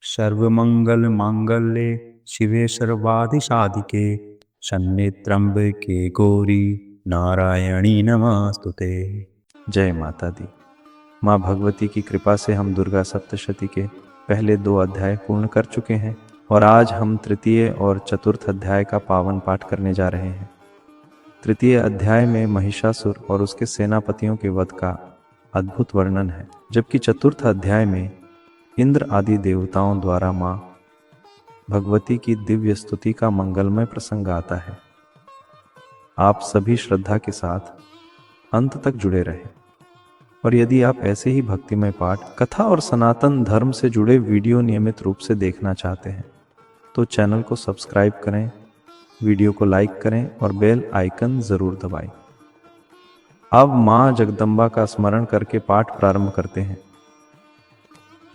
सर्वमंगल मांगल्ये शिवे सर्वाधिसाधिके शरण्ये त्र्यंबके गौरी नारायणी नमस्तुते। जय माता दी। माँ भगवती की कृपा से हम दुर्गा सप्तशती के पहले 2 अध्याय पूर्ण कर चुके हैं और आज हम तृतीय और चतुर्थ अध्याय का पावन पाठ करने जा रहे हैं। तृतीय अध्याय में महिषासुर और उसके सेनापतियों के वध का अद्भुत वर्णन है, जबकि चतुर्थ अध्याय में इंद्र आदि देवताओं द्वारा माँ भगवती की दिव्य स्तुति का मंगलमय प्रसंग आता है। आप सभी श्रद्धा के साथ अंत तक जुड़े रहें और यदि आप ऐसे ही भक्तिमय पाठ, कथा और सनातन धर्म से जुड़े वीडियो नियमित रूप से देखना चाहते हैं तो चैनल को सब्सक्राइब करें, वीडियो को लाइक करें और बेल आइकन जरूर दबाएं। अब माँ जगदम्बा का स्मरण करके पाठ प्रारंभ करते हैं।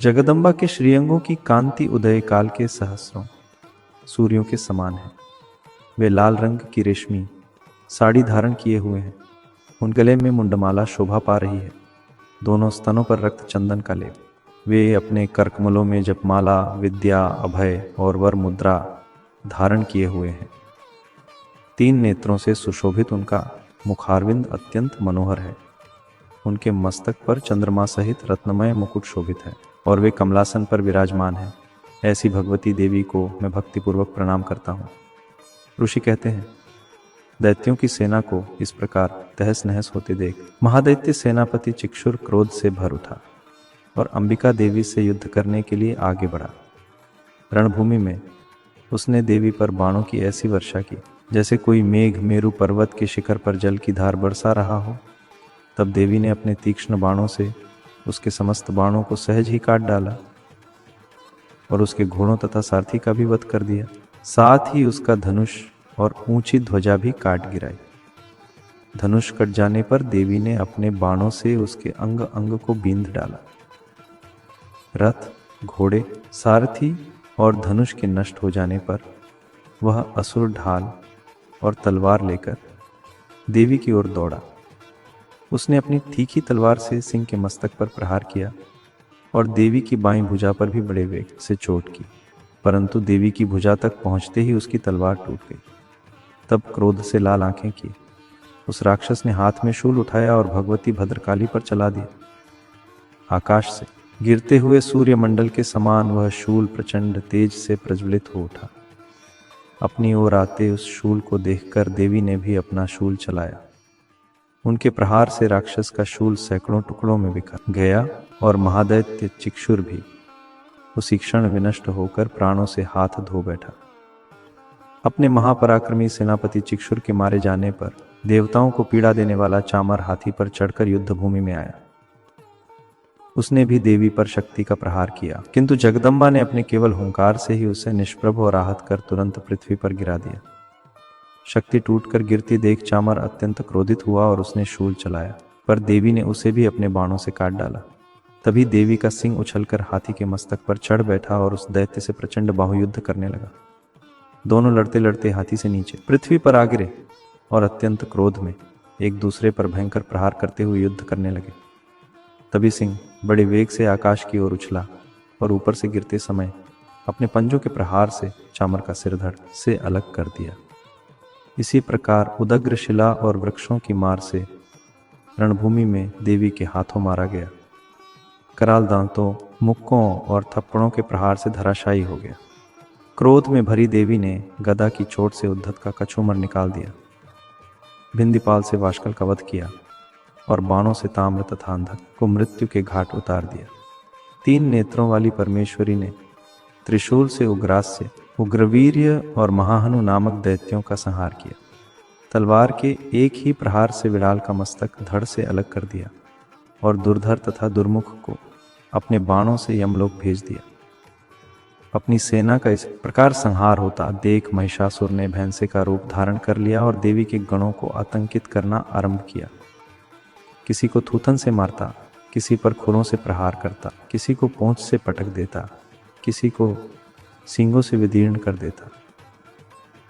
जगदम्बा के श्रीअंगों की कांति उदय काल के सहस्रों सूर्यों के समान है। वे लाल रंग की रेशमी साड़ी धारण किए हुए हैं। उन गले में मुंडमाला शोभा पा रही है, दोनों स्तनों पर रक्त चंदन का लेप। वे अपने करकमलों में जपमाला, विद्या, अभय और वर मुद्रा धारण किए हुए हैं। 3 नेत्रों से सुशोभित उनका मुखारविंद अत्यंत मनोहर है। उनके मस्तक पर चंद्रमा सहित रत्नमय मुकुट शोभित है और वे कमलासन पर विराजमान हैं। ऐसी भगवती देवी को मैं भक्तिपूर्वक प्रणाम करता हूँ। ऋषि कहते हैं, दैत्यों की सेना को इस प्रकार तहस नहस होते देख महादैत्य सेनापति चिक्षुर क्रोध से भर उठा और अंबिका देवी से युद्ध करने के लिए आगे बढ़ा। रणभूमि में उसने देवी पर बाणों की ऐसी वर्षा की जैसे कोई मेघ मेरु पर्वत के शिखर पर जल की धार बरसा रहा हो। तब देवी ने अपने तीक्ष्ण बाणों से उसके समस्त बाणों को सहज ही काट डाला और उसके घोड़ों तथा सारथी का भी वध कर दिया। साथ ही उसका धनुष और ऊंची ध्वजा भी काट गिराई। धनुष कट जाने पर देवी ने अपने बाणों से उसके अंग अंग को बींध डाला। रथ, घोड़े, सारथी और धनुष के नष्ट हो जाने पर वह असुर ढाल और तलवार लेकर देवी की ओर दौड़ा। उसने अपनी तीखी तलवार से सिंह के मस्तक पर प्रहार किया और देवी की बाईं भुजा पर भी बड़े वेग से चोट की, परंतु देवी की भुजा तक पहुंचते ही उसकी तलवार टूट गई। तब क्रोध से लाल आंखें किए उस राक्षस ने हाथ में शूल उठाया और भगवती भद्रकाली पर चला दिया। आकाश से गिरते हुए सूर्यमंडल के समान वह शूल प्रचंड तेज से प्रज्वलित हो उठा। अपनी ओर आते उस शूल को देखकर देवी ने भी अपना शूल चलाया। उनके प्रहार से राक्षस का शूल सैकड़ों टुकड़ों में बिखर गया और महादैत्य चिक्षुर भी उसी क्षण विनष्ट होकर प्राणों से हाथ धो बैठा। अपने महापराक्रमी सेनापति चिक्षुर के मारे जाने पर देवताओं को पीड़ा देने वाला चामर हाथी पर चढ़कर युद्ध भूमि में आया। उसने भी देवी पर शक्ति का प्रहार किया, किंतु जगदम्बा ने अपने केवल हुंकार से ही उसे निष्प्रभ और आहत कर तुरंत पृथ्वी पर गिरा दिया। शक्ति टूटकर गिरती देख चामर अत्यंत क्रोधित हुआ और उसने शूल चलाया, पर देवी ने उसे भी अपने बाणों से काट डाला। तभी देवी का सिंह उछलकर हाथी के मस्तक पर चढ़ बैठा और उस दैत्य से प्रचंड बाहुयुद्ध करने लगा। दोनों लड़ते लड़ते हाथी से नीचे पृथ्वी पर आ गिरे और अत्यंत क्रोध में एक दूसरे पर भयंकर प्रहार करते हुए युद्ध करने लगे। तभी सिंह बड़े वेग से आकाश की ओर उछला और ऊपर से गिरते समय अपने पंजों के प्रहार से चामर का सिर धड़ से अलग कर दिया। इसी प्रकार उदग्र शिला और वृक्षों की मार से रणभूमि में देवी के हाथों मारा गया। कराल दांतों, मुक्कों और थप्पड़ों के प्रहार से धराशायी हो गया। क्रोध में भरी देवी ने गदा की चोट से उद्धत का कछुमर निकाल दिया, भिंदीपाल से वाशकल का वध किया और बाणों से ताम्र तथा अंधक को मृत्यु के घाट उतार दिया। 3 नेत्रों वाली परमेश्वरी ने त्रिशूल से उग्रास्य, उग्रवीर्य और महाहनु नामक दैत्यों का संहार किया। तलवार के एक ही प्रहार से विड़ाल का मस्तक धड़ से अलग कर दिया और दुर्धर तथा दुर्मुख को अपने बाणों से यमलोक भेज दिया। अपनी सेना का इस प्रकार संहार होता देख महिषासुर ने भैंसे का रूप धारण कर लिया और देवी के गणों को आतंकित करना आरंभ किया। किसी को थूथन से मारता, किसी पर खुरों से प्रहार करता, किसी को पूंछ से पटक देता, किसी को सींगों से विदीर्ण कर देता,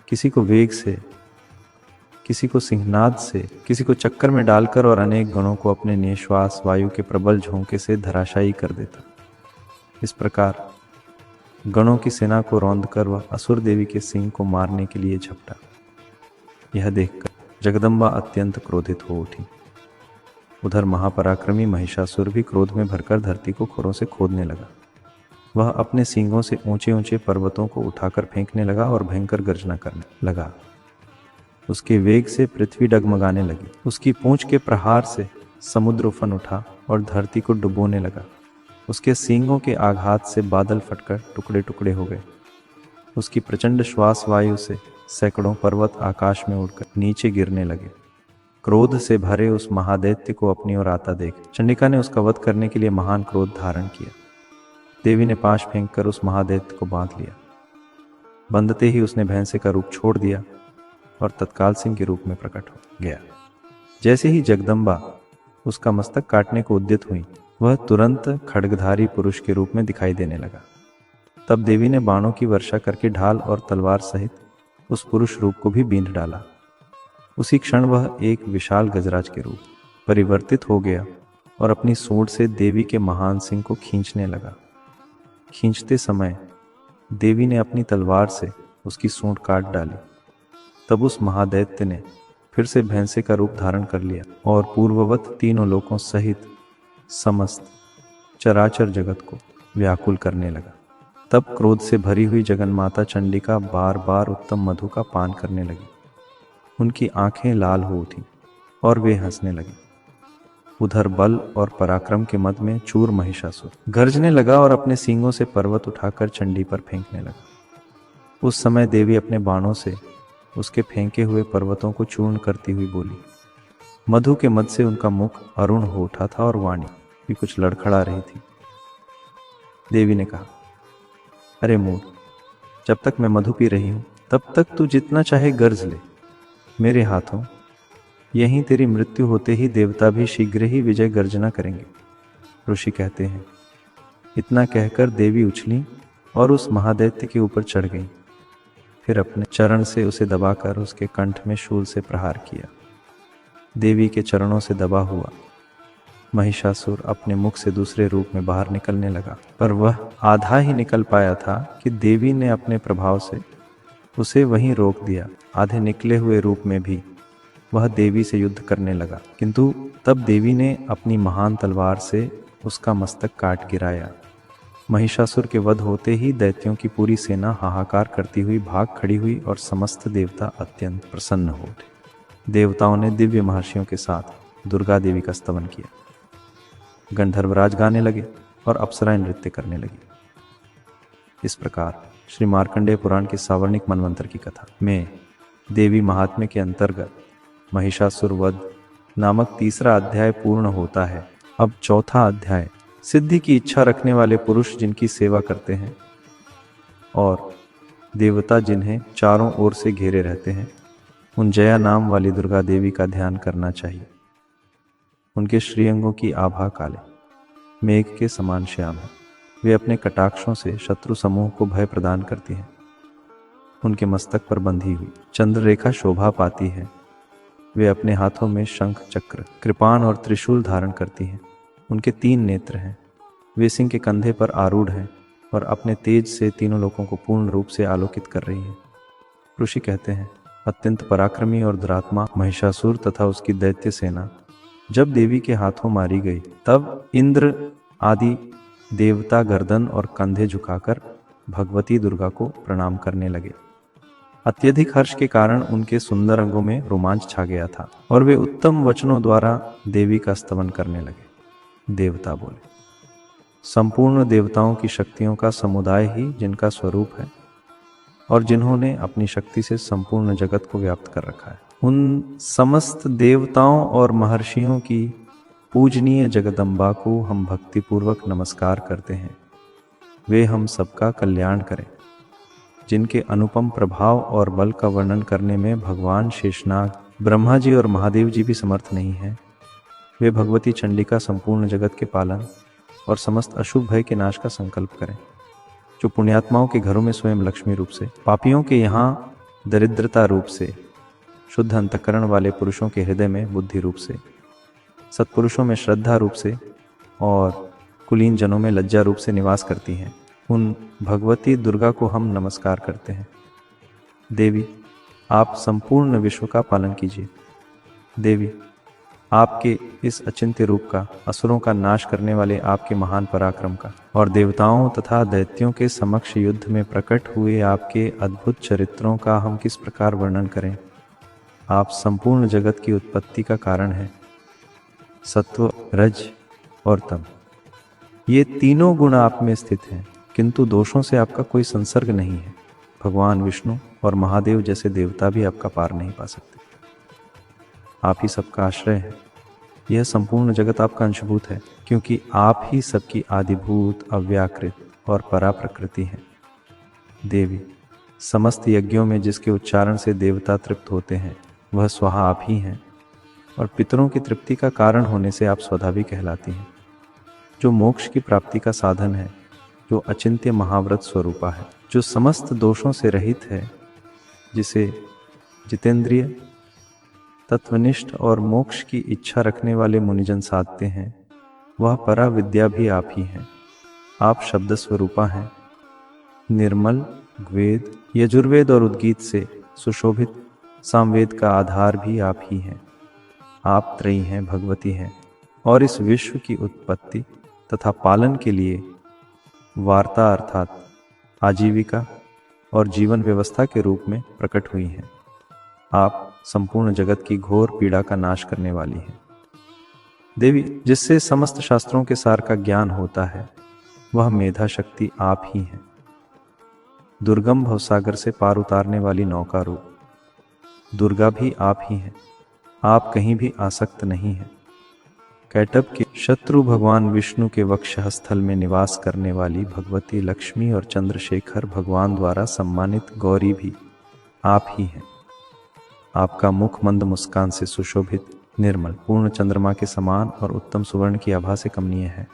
किसी को वेग से, किसी को सिंहनाद से, किसी को चक्कर में डालकर और अनेक गणों को अपने निश्वास वायु के प्रबल झोंके से धराशायी कर देता। इस प्रकार गणों की सेना को रौंद कर वह असुर देवी के सिंह को मारने के लिए झपटा। यह देखकर जगदम्बा अत्यंत क्रोधित हो उठी। उधर महापराक्रमी महिषासुर भी क्रोध में भरकर धरती को खुरों से खोदने लगा। वह अपने सींगों से ऊंचे ऊंचे पर्वतों को उठाकर फेंकने लगा और भयंकर गर्जना करने लगा। उसके वेग से पृथ्वी डगमगाने लगी। उसकी पूंछ के प्रहार से समुद्र उफन उठा और धरती को डुबोने लगा। उसके सींगों के आघात से बादल फटकर टुकड़े टुकड़े हो गए। उसकी प्रचंड श्वास वायु से सैकड़ों पर्वत आकाश में उड़कर नीचे गिरने लगे। क्रोध से भरे उस महादैत्य को अपनी ओर आता देख चंडिका ने उसका वध करने के लिए महान क्रोध धारण किया। देवी ने पाश फेंककर उस महादैत्य को बांध लिया। बंधते ही उसने भैंसे का रूप छोड़ दिया और तत्काल सिंह के रूप में प्रकट हो गया। जैसे ही जगदम्बा उसका मस्तक काटने को उद्यत हुई, वह तुरंत खड्गधारी पुरुष के रूप में दिखाई देने लगा। तब देवी ने बाणों की वर्षा करके ढाल और तलवार सहित उस पुरुष रूप को भी बींध डाला। उसी क्षण वह एक विशाल गजराज के रूप परिवर्तित हो गया और अपनी सूंड से देवी के महान सिंह को खींचने लगा। खींचते समय देवी ने अपनी तलवार से उसकी सूंड काट डाली। तब उस महादैत्य ने फिर से भैंसे का रूप धारण कर लिया और पूर्ववत तीनों लोकों सहित समस्त चराचर जगत को व्याकुल करने लगा। तब क्रोध से भरी हुई जगन्माता चंडिका बार बार उत्तम मधु का पान करने लगी। उनकी आंखें लाल हो उठी और वे हंसने लगी। उधर बल और पराक्रम के मद में चूर महिषासुर गरजने लगा और अपने सींगों से पर्वत उठाकर चंडी पर फेंकने लगा। उस समय देवी अपने बाणों से उसके फेंके हुए पर्वतों को चूर्ण करती हुई बोली। मधु के मद से उनका मुख अरुण हो उठा था और वाणी भी कुछ लड़खड़ा रही थी। देवी ने कहा, अरे मूढ़, जब तक मैं मधु पी रही हूँ तब तक तू जितना चाहे गर्ज ले। मेरे हाथों यहीं तेरी मृत्यु होते ही देवता भी शीघ्र ही विजय गर्जना करेंगे। ऋषि कहते हैं, इतना कहकर देवी उछली और उस महादैत्य के ऊपर चढ़ गई। फिर अपने चरण से उसे दबाकर उसके कंठ में शूल से प्रहार किया। देवी के चरणों से दबा हुआ महिषासुर अपने मुख से दूसरे रूप में बाहर निकलने लगा, पर वह आधा ही निकल पाया था कि देवी ने अपने प्रभाव से उसे वहीं रोक दिया। आधे निकले हुए रूप में भी वह देवी से युद्ध करने लगा, किंतु तब देवी ने अपनी महान तलवार से उसका मस्तक काट गिराया। महिषासुर के वध होते ही दैत्यों की पूरी सेना हाहाकार करती हुई भाग खड़ी हुई और समस्त देवता अत्यंत प्रसन्न हो उठे। देवताओं ने दिव्य महर्षियों के साथ दुर्गा देवी का स्तवन किया। गंधर्वराज गाने लगे और अप्सराएं नृत्य करने लगी। इस प्रकार श्री मार्कंडेय पुराण के सावर्णिक मनवंतर की कथा में देवी महात्म्य के अंतर्गत महिषासुर वध नामक तीसरा अध्याय पूर्ण होता है। अब चौथा अध्याय सिद्धि की इच्छा रखने वाले पुरुष जिनकी सेवा करते हैं और देवता जिन्हें चारों ओर से घेरे रहते हैं, उन जया नाम वाली दुर्गा देवी का ध्यान करना चाहिए। उनके श्रीअंगों की आभा काले मेघ के समान श्याम है। वे अपने कटाक्षों से शत्रु समूह को भय प्रदान करती हैं। उनके मस्तक पर बंधी हुई चंद्ररेखा शोभा पाती है। वे अपने हाथों में शंख, चक्र, कृपाण और त्रिशूल धारण करती हैं। उनके 3 नेत्र हैं। वे सिंह के कंधे पर आरूढ़ हैं और अपने तेज से तीनों लोगों को पूर्ण रूप से आलोकित कर रही हैं। ऋषि कहते हैं, अत्यंत पराक्रमी और दुरात्मा महिषासुर तथा उसकी दैत्य सेना जब देवी के हाथों मारी गई, तब इंद्र आदि देवता गर्दन और कंधे झुकाकर भगवती दुर्गा को प्रणाम करने लगे। अत्यधिक हर्ष के कारण उनके सुंदर अंगों में रोमांच छा गया था और वे उत्तम वचनों द्वारा देवी का स्तवन करने लगे। देवता बोले, संपूर्ण देवताओं की शक्तियों का समुदाय ही जिनका स्वरूप है और जिन्होंने अपनी शक्ति से संपूर्ण जगत को व्याप्त कर रखा है, उन समस्त देवताओं और महर्षियों की पूजनीय जगदम्बा को हम भक्तिपूर्वक नमस्कार करते हैं। वे हम सबका कल्याण करें। जिनके अनुपम प्रभाव और बल का वर्णन करने में भगवान शेषनाग, ब्रह्मा जी और महादेव जी भी समर्थ नहीं हैं, वे भगवती चंडिका संपूर्ण जगत के पालन और समस्त अशुभ भय के नाश का संकल्प करें। जो पुण्यात्माओं के घरों में स्वयं लक्ष्मी रूप से, पापियों के यहाँ दरिद्रता रूप से, शुद्ध अंतःकरण वाले पुरुषों के हृदय में बुद्धि रूप से, सत्पुरुषों में श्रद्धा रूप से और कुलीन जनों में लज्जा रूप से निवास करती हैं, उन भगवती दुर्गा को हम नमस्कार करते हैं। देवी, आप संपूर्ण विश्व का पालन कीजिए। देवी, आपके इस अचिंत्य रूप का, असुरों का नाश करने वाले आपके महान पराक्रम का और देवताओं तथा दैत्यों के समक्ष युद्ध में प्रकट हुए आपके अद्भुत चरित्रों का हम किस प्रकार वर्णन करें। आप संपूर्ण जगत की उत्पत्ति का कारण हैं। सत्व, रज और तम, ये तीनों गुण आप में स्थित हैं, किंतु दोषों से आपका कोई संसर्ग नहीं है। भगवान विष्णु और महादेव जैसे देवता भी आपका पार नहीं पा सकते। आप ही सबका आश्रय है। यह संपूर्ण जगत आपका अंशभूत है, क्योंकि आप ही सबकी आदिभूत, अव्याकृत और परा प्रकृति हैं। देवी, समस्त यज्ञों में जिसके उच्चारण से देवता तृप्त होते हैं, वह स्वहा आप ही हैं, और पितरों की तृप्ति का कारण होने से आप स्वधा भी कहलाती हैं। जो मोक्ष की प्राप्ति का साधन है, जो अचिंत्य महाव्रत स्वरूपा है, जो समस्त दोषों से रहित है, जिसे जितेंद्रिय, तत्वनिष्ठ और मोक्ष की इच्छा रखने वाले मुनिजन साधते हैं, वह परा विद्या भी आप ही हैं। आप शब्द स्वरूपा हैं। निर्मल वेद, यजुर्वेद और उद्गीत से सुशोभित सामवेद का आधार भी आप ही हैं। आप त्रयी हैं, भगवती हैं, और इस विश्व की उत्पत्ति तथा पालन के लिए वार्ता अर्थात आजीविका और जीवन व्यवस्था के रूप में प्रकट हुई हैं। आप संपूर्ण जगत की घोर पीड़ा का नाश करने वाली हैं। देवी, जिससे समस्त शास्त्रों के सार का ज्ञान होता है, वह मेधा शक्ति आप ही हैं। दुर्गम भवसागर से पार उतारने वाली नौका रूप दुर्गा भी आप ही हैं। आप कहीं भी आसक्त नहीं हैं। कैटभ के शत्रु भगवान विष्णु के वक्षः स्थल में निवास करने वाली भगवती लक्ष्मी और चंद्रशेखर भगवान द्वारा सम्मानित गौरी भी आप ही हैं। आपका मुख मंद मुस्कान से सुशोभित, निर्मल, पूर्ण चंद्रमा के समान और उत्तम सुवर्ण की आभा से कमनीय है।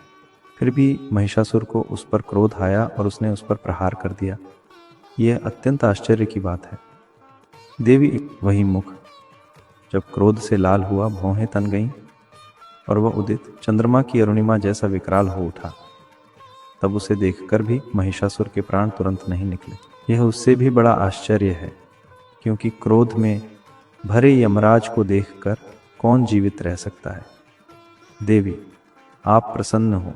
फिर भी महिषासुर को उस पर क्रोध आया और उसने उस पर प्रहार कर दिया। यह अत्यंत आश्चर्य की बात है। देवी, वही मुख जब क्रोध से लाल हुआ, भौहें तन गईं और वह उदित चंद्रमा की अरुणिमा जैसा विकराल हो उठा, तब उसे देखकर भी महिषासुर के प्राण तुरंत नहीं निकले। यह उससे भी बड़ा आश्चर्य है, क्योंकि क्रोध में भरे यमराज को देखकर कौन जीवित रह सकता है। देवी, आप प्रसन्न हो।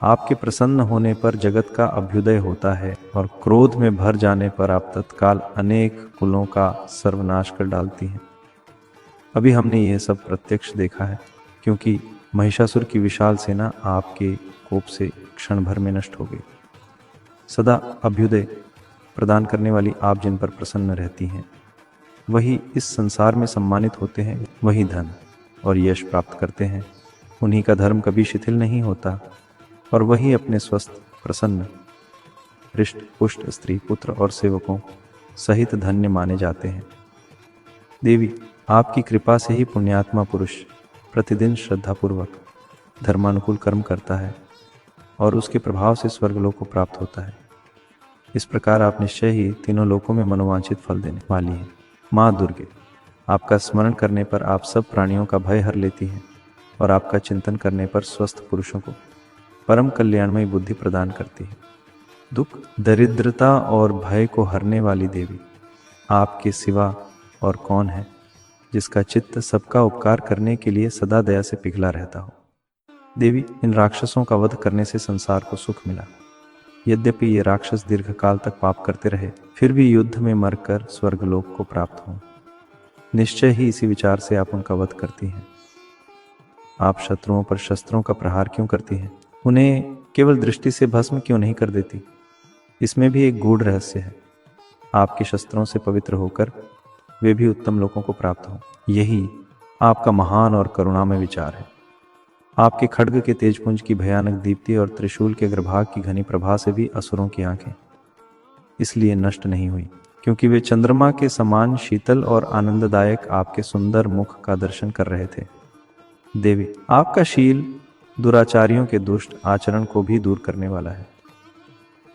आपके प्रसन्न होने पर जगत का अभ्युदय होता है, और क्रोध में भर जाने पर आप तत्काल अनेक कुलों का सर्वनाश कर डालती हैं। अभी हमने यह सब प्रत्यक्ष देखा है, क्योंकि महिषासुर की विशाल सेना आपके कोप से क्षण भर में नष्ट हो गई। सदा अभ्युदय प्रदान करने वाली आप जिन पर प्रसन्न रहती हैं, वही इस संसार में सम्मानित होते हैं, वही धन और यश प्राप्त करते हैं। उन्हीं का धर्म कभी शिथिल नहीं होता, और वही अपने स्वस्थ, प्रसन्न, हृष्ट पुष्ट स्त्री, पुत्र और सेवकों सहित धन्य माने जाते हैं। देवी, आपकी कृपा से ही पुण्यात्मा पुरुष प्रतिदिन श्रद्धापूर्वक धर्मानुकूल कर्म करता है, और उसके प्रभाव से स्वर्गलोक को प्राप्त होता है। इस प्रकार आप निश्चय ही तीनों लोकों में मनोवांछित फल देने वाली हैं। माँ दुर्गे, आपका स्मरण करने पर आप सब प्राणियों का भय हर लेती हैं, और आपका चिंतन करने पर स्वस्थ पुरुषों को परम कल्याणमयी बुद्धि प्रदान करती है। दुख, दरिद्रता और भय को हरने वाली देवी, आपके सिवा और कौन है जिसका चित्त सबका उपकार करने के लिए सदा दया से पिघला रहता हो। देवी, इन राक्षसों का वध करने से संसार को सुख मिला। यद्यपि ये राक्षस दीर्घकाल तक पाप करते रहे, फिर भी युद्ध में मरकर स्वर्गलोक को प्राप्त हों। निश्चय ही इसी विचार से आप उनका वध करती हैं। आप शत्रुओं पर शस्त्रों का प्रहार क्यों करती हैं? उन्हें केवल दृष्टि से भस्म क्यों नहीं कर देती? इसमें भी एक गूढ़ रहस्य है। आपके शस्त्रों से पवित्र होकर वे भी उत्तम लोकों को प्राप्त हों, यही आपका महान और करुणामय विचार है। आपके खड्ग के तेजपुंज की भयानक दीप्ति और त्रिशूल के अग्रभाग की घनी प्रभा से भी असुरों की आंखें इसलिए नष्ट नहीं हुई, क्योंकि वे चंद्रमा के समान शीतल और आनंददायक आपके सुंदर मुख का दर्शन कर रहे थे। देवी, आपका शील दुराचारियों के दुष्ट आचरण को भी दूर करने वाला है।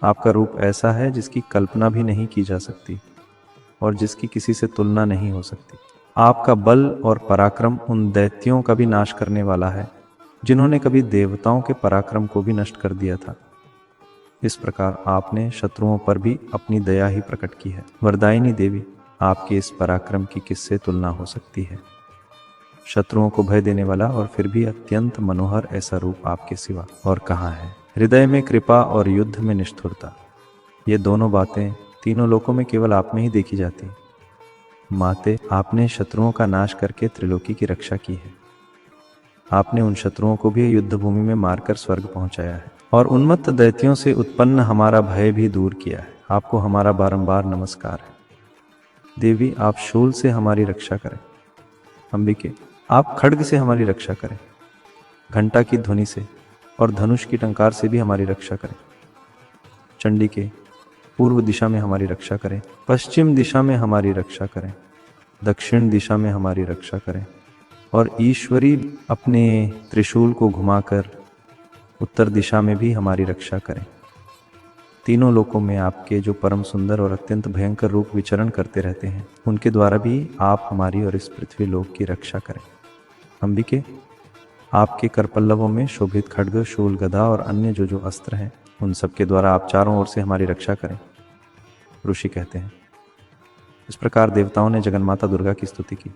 आपका रूप ऐसा है जिसकी कल्पना भी नहीं की जा सकती और जिसकी किसी से तुलना नहीं हो सकती। आपका बल और पराक्रम उन दैत्यों का भी नाश करने वाला है जिन्होंने कभी देवताओं के पराक्रम को भी नष्ट कर दिया था। इस प्रकार आपने शत्रुओं पर भी अपनी दया ही प्रकट की है। वरदायिनी देवी, आपके इस पराक्रम की किससे तुलना हो सकती है। शत्रुओं को भय देने वाला और फिर भी अत्यंत मनोहर ऐसा रूप आपके सिवा और कहाँ है। हृदय में कृपा और युद्ध में निष्ठुरता, ये दोनों बातें तीनों लोकों में केवल आप में ही देखी जाती हैं। माते, आपने शत्रुओं का नाश करके त्रिलोकी की रक्षा की है। आपने उन शत्रुओं को भी युद्ध भूमि में मारकर स्वर्ग पहुंचाया है और उन्मत्त दैत्यों से उत्पन्न हमारा भय भी दूर किया है। आपको हमारा बारंबार नमस्कार है। देवी, आप शूल से हमारी रक्षा करें। अंबिके, आप खड्ग से हमारी रक्षा करें। घंटा की ध्वनि से और धनुष की टंकार से भी हमारी रक्षा करें। चंडिके, पूर्व दिशा में हमारी रक्षा करें। पश्चिम दिशा में हमारी रक्षा करें। दक्षिण दिशा में हमारी रक्षा करें। और ईश्वरी, अपने त्रिशूल को घुमाकर उत्तर दिशा में भी हमारी रक्षा करें। तीनों लोकों में आपके जो परम सुंदर और अत्यंत भयंकर रूप विचरण करते रहते हैं, उनके द्वारा भी आप हमारी और इस पृथ्वी लोक की रक्षा करें। अंबिके, आपके करपल्लवों में शोभित खड्ग, शूल, गदा और अन्य जो अस्त्र हैं, उन सब के द्वारा आप चारों ओर से हमारी रक्षा करें। ऋषि कहते हैं, इस प्रकार देवताओं ने जगन्माता दुर्गा की स्तुति की।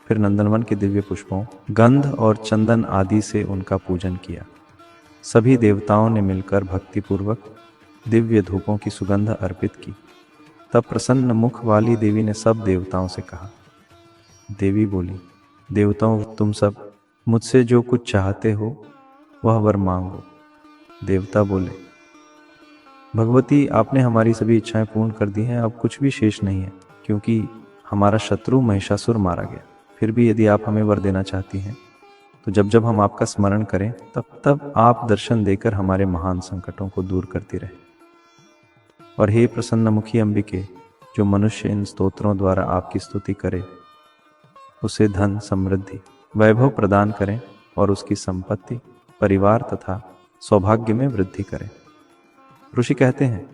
फिर नंदनवन के दिव्य पुष्पों, गंध और चंदन आदि से उनका पूजन किया। सभी देवताओं ने मिलकर भक्तिपूर्वक दिव्य धूपों की सुगंध अर्पित की। तब प्रसन्न मुख वाली देवी ने सब देवताओं से कहा। देवी बोली, देवताओं, तुम सब मुझसे जो कुछ चाहते हो वह वर मांगो। देवता बोले, भगवती, आपने हमारी सभी इच्छाएं पूर्ण कर दी हैं, अब कुछ भी शेष नहीं है, क्योंकि हमारा शत्रु महिषासुर मारा गया। फिर भी यदि आप हमें वर देना चाहती हैं तो जब जब हम आपका स्मरण करें तब तब आप दर्शन देकर हमारे महान संकटों को दूर करती रहे। और हे प्रसन्नमुखी अंबिके, जो मनुष्य इन स्तोत्रों द्वारा आपकी स्तुति करे उसे धन, समृद्धि, वैभव प्रदान करें और उसकी संपत्ति, परिवार तथा सौभाग्य में वृद्धि करें। ऋषि कहते हैं,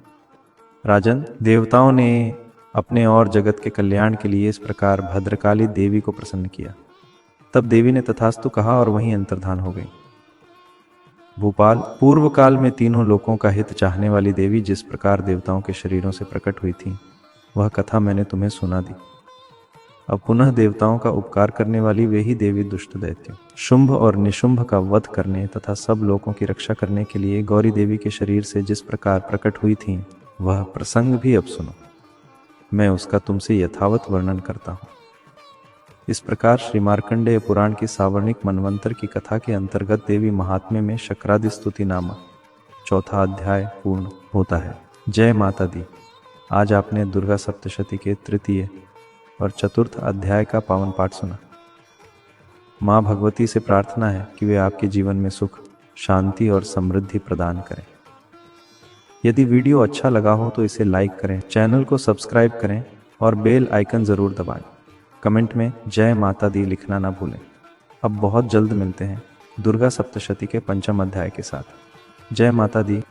राजन, देवताओं ने अपने और जगत के कल्याण के लिए इस प्रकार भद्रकाली देवी को प्रसन्न किया। तब देवी ने तथास्तु कहा और वहीं अंतर्धान हो गई। भूपाल, पूर्व काल में तीनों लोकों का हित चाहने वाली देवी जिस प्रकार देवताओं के शरीरों से प्रकट हुई थी, वह कथा मैंने तुम्हें सुना दी। अब पुनः देवताओं का उपकार करने वाली वे ही देवी दुष्ट दैत्यों, शुंभ और निशुंभ का वध करने तथा सब लोगों की रक्षा करने के लिए गौरी देवी के शरीर से जिस प्रकार प्रकट हुई थीं, वह प्रसंग भी अब सुनो। मैं उसका तुमसे यथावत वर्णन करता हूँ। इस प्रकार श्री मार्कंडेय पुराण की सावर्णिक मनवंतर की कथा के अंतर्गत देवी महात्म्य में शक्रादि स्तुति नामक चौथा अध्याय पूर्ण होता है। जय माता दी। आज आपने दुर्गा सप्तशती के तृतीय और चतुर्थ अध्याय का पावन पाठ सुना। माँ भगवती से प्रार्थना है कि वे आपके जीवन में सुख, शांति और समृद्धि प्रदान करें। यदि वीडियो अच्छा लगा हो तो इसे लाइक करें, चैनल को सब्सक्राइब करें और बेल आइकन ज़रूर दबाएं। कमेंट में जय माता दी लिखना ना भूलें। अब बहुत जल्द मिलते हैं दुर्गा सप्तशती के पंचम अध्याय के साथ। जय माता दी।